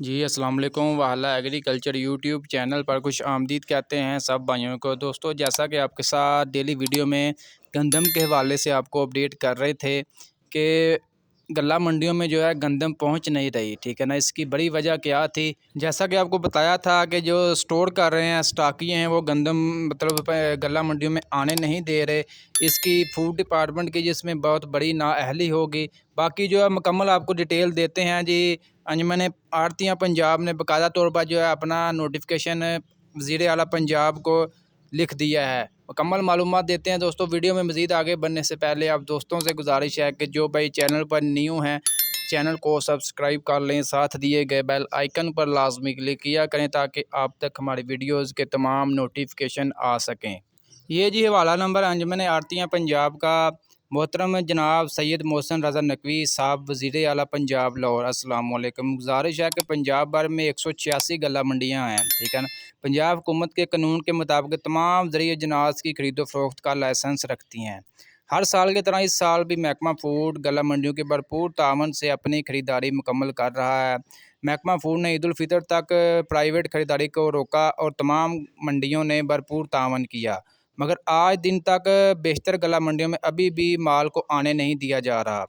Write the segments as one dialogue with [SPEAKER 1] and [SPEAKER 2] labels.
[SPEAKER 1] جی السلام علیکم والا ایگریکلچر یوٹیوب چینل پر خوش آمدید کہتے ہیں سب بھائیوں کو۔ دوستو جیسا کہ آپ کے ساتھ ڈیلی ویڈیو میں گندم کے حوالے سے آپ کو اپڈیٹ کر رہے تھے کہ غلہ منڈیوں میں جو ہے گندم پہنچ نہیں رہی، ٹھیک ہے نا۔ اس کی بڑی وجہ کیا تھی؟ جیسا کہ آپ کو بتایا تھا کہ جو سٹور کر رہے ہیں اسٹاکی ہیں وہ گندم مطلب غلہ منڈیوں میں آنے نہیں دے رہے۔ اس کی فوڈ ڈپارٹمنٹ کی جس میں بہت بڑی نااہلی ہوگی۔ باقی جو ہے مکمل آپ کو ڈیٹیل دیتے ہیں جی۔ انجمن آڑھتیاں پنجاب نے باقاعدہ طور پر جو ہے اپنا نوٹیفکیشن وزیر اعلیٰ پنجاب کو لکھ دیا ہے۔ مکمل معلومات دیتے ہیں دوستوں۔ ویڈیو میں مزید آگے بڑھنے سے پہلے آپ دوستوں سے گزارش ہے کہ جو بھائی چینل پر نیو ہیں چینل کو سبسکرائب کر لیں، ساتھ دیے گئے بیل آئیکن پر لازمی کلک کیا کریں تاکہ آپ تک ہماری ویڈیوز کے تمام نوٹیفکیشن آ سکیں۔ یہ جی حوالہ نمبر انجمن آڑھتیاں پنجاب کا محترم جناب سید محسن رضا نقوی صاحب وزیر اعلیٰ پنجاب لاہور۔ السلام علیکم۔ گزارش ہے کہ پنجاب بھر میں 186 غلہ منڈیاں ہیں، ٹھیک ہے نا۔ پنجاب حکومت کے قانون کے مطابق تمام ذریعہ جناز کی خرید و فروخت کا لائسنس رکھتی ہیں۔ ہر سال کی طرح اس سال بھی محکمہ فوڈ غلہ منڈیوں کے بھرپور تعاون سے اپنی خریداری مکمل کر رہا ہے۔ محکمہ فوڈ نے عید الفطر تک پرائیویٹ خریداری کو روکا اور تمام منڈیوں نے بھرپور تعاون کیا، مگر آج دن تک بیشتر غلہ منڈیوں میں ابھی بھی مال کو آنے نہیں دیا جا رہا۔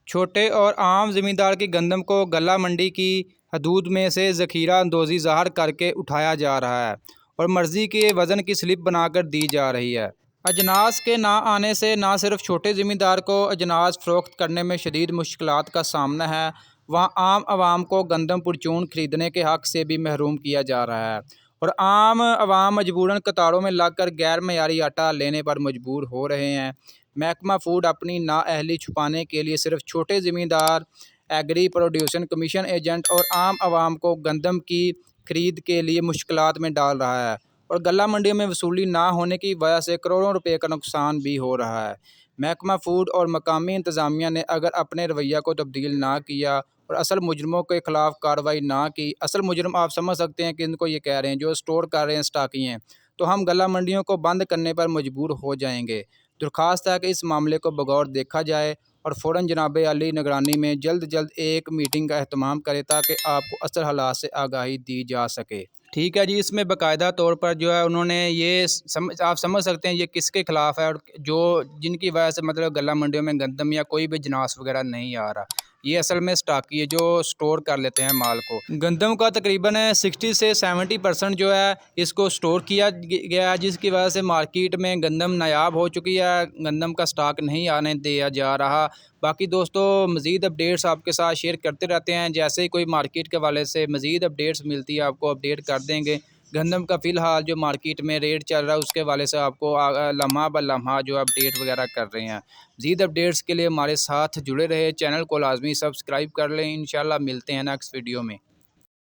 [SPEAKER 1] چھوٹے اور عام زمیندار کی گندم کو غلہ منڈی کی حدود میں سے ذخیرہ اندوزی ظاہر کر کے اٹھایا جا رہا ہے اور مرضی کے وزن کی سلپ بنا کر دی جا رہی ہے۔ اجناس کے نہ آنے سے نہ صرف چھوٹے زمیندار کو اجناس فروخت کرنے میں شدید مشکلات کا سامنا ہے، وہاں عام عوام کو گندم پرچون خریدنے کے حق سے بھی محروم کیا جا رہا ہے اور عام عوام مجبوراً قطاروں میں لگ کر غیر معیاری آٹا لینے پر مجبور ہو رہے ہیں۔ محکمہ فوڈ اپنی نااہلی چھپانے کے لیے صرف چھوٹے زمیندار، ایگری پروڈیوسر کمیشن ایجنٹ اور عام عوام کو گندم کی خرید کے لیے مشکلات میں ڈال رہا ہے اور غلہ منڈیوں میں وصولی نہ ہونے کی وجہ سے کروڑوں روپے کا نقصان بھی ہو رہا ہے۔ محکمہ فوڈ اور مقامی انتظامیہ نے اگر اپنے رویہ کو تبدیل نہ کیا اور اصل مجرموں کے خلاف کارروائی نہ کی، اصل مجرم آپ سمجھ سکتے ہیں کہ ان کو یہ کہہ رہے ہیں جو سٹور کر رہے ہیں اسٹاکی ہیں، تو ہم غلہ منڈیوں کو بند کرنے پر مجبور ہو جائیں گے۔ درخواست ہے کہ اس معاملے کو بغور دیکھا جائے اور فوراً جناب عالی نگرانی میں جلد ایک میٹنگ کا اہتمام کرے تاکہ آپ کو اصل حالات سے آگاہی دی جا سکے۔ ٹھیک ہے جی۔ اس میں باقاعدہ طور پر جو ہے انہوں نے یہ آپ سمجھ سکتے ہیں یہ کس کے خلاف ہے اور جو جن کی وجہ سے مطلب غلہ منڈیوں میں گندم یا کوئی بھی جناس وغیرہ نہیں آ رہا، یہ اصل میں اسٹاکی ہے جو سٹور کر لیتے ہیں مال کو۔ گندم کا تقریباً 60 سے 70% جو ہے اس کو سٹور کیا گیا ہے، جس کی وجہ سے مارکیٹ میں گندم نایاب ہو چکی ہے، گندم کا سٹاک نہیں آنے دیا جا رہا۔ باقی دوستو مزید اپڈیٹس آپ کے ساتھ شیئر کرتے رہتے ہیں، جیسے ہی کوئی مارکیٹ کے حوالے سے مزید اپڈیٹس ملتی ہے آپ کو اپڈیٹ کر دیں گے۔ گندم کا فی الحال جو مارکیٹ میں ریٹ چل رہا ہے اس کے حوالے سے آپ کو لمحہ بہ لمحہ جو اپڈیٹ وغیرہ کر رہے ہیں۔ مزید اپڈیٹس کے لیے ہمارے ساتھ جڑے رہے، چینل کو لازمی سبسکرائب کر لیں۔ انشاءاللہ ملتے ہیں نیکسٹ ویڈیو میں۔